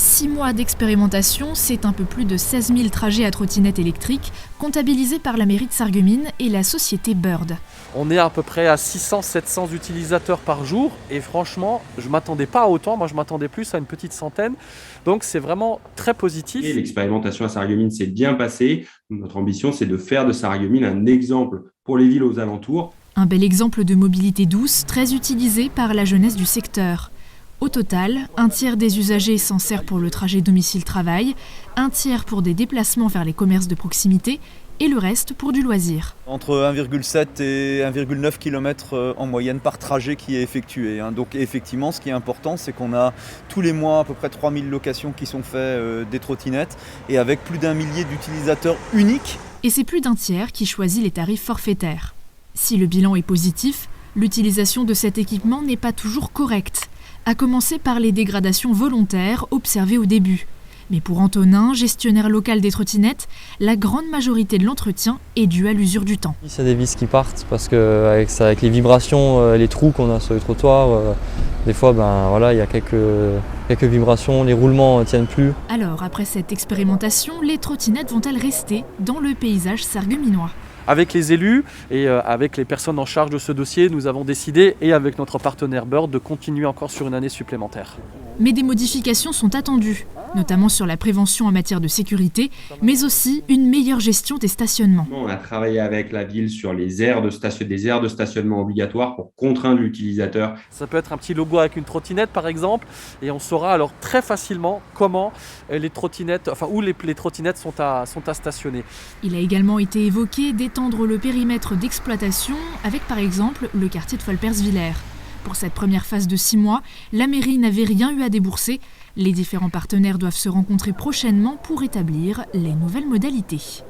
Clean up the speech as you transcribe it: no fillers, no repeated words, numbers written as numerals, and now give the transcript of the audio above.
6 mois d'expérimentation, c'est un peu plus de 16 000 trajets à trottinette électrique comptabilisés par la mairie de Sarreguemines et la société Bird. On est à peu près à 600-700 utilisateurs par jour et franchement, je ne m'attendais pas à autant, moi je m'attendais plus à une petite centaine. Donc c'est vraiment très positif. Et l'expérimentation à Sarreguemines s'est bien passée. Notre ambition, c'est de faire de Sarreguemines un exemple pour les villes aux alentours. Un bel exemple de mobilité douce, très utilisé par la jeunesse du secteur. Au total, un tiers des usagers s'en sert pour le trajet domicile-travail, un tiers pour des déplacements vers les commerces de proximité et le reste pour du loisir. Entre 1,7 et 1,9 km en moyenne par trajet qui est effectué. Donc effectivement, ce qui est important, c'est qu'on a tous les mois à peu près 3000 locations qui sont faites des trottinettes et avec plus d'1 millier d'utilisateurs uniques. Et c'est plus d'un tiers qui choisit les tarifs forfaitaires. Si le bilan est positif, l'utilisation de cet équipement n'est pas toujours correcte, à commencer par les dégradations volontaires observées au début. Mais pour Antonin, gestionnaire local des trottinettes, la grande majorité de l'entretien est due à l'usure du temps. Il y a des vis qui partent parce qu'avec les vibrations, les trous qu'on a sur les trottoirs, des fois il y a quelques vibrations, les roulements ne tiennent plus. Alors, après cette expérimentation, les trottinettes vont-elles rester dans le paysage sarregueminois ? Avec les élus et avec les personnes en charge de ce dossier, nous avons décidé, et avec notre partenaire Bird, de continuer encore sur une année supplémentaire. Mais des modifications sont attendues, notamment sur la prévention en matière de sécurité, mais aussi une meilleure gestion des stationnements. On a travaillé avec la ville sur des aires de stationnement obligatoires pour contraindre l'utilisateur. Ça peut être un petit logo avec une trottinette par exemple, et on saura alors très facilement comment les trottinettes, où les trottinettes sont à stationner. Il a également été évoqué d'étendre le périmètre d'exploitation avec par exemple le quartier de Folperswiller. Pour cette première phase de 6 mois, la mairie n'avait rien eu à débourser. Les différents partenaires doivent se rencontrer prochainement pour établir les nouvelles modalités.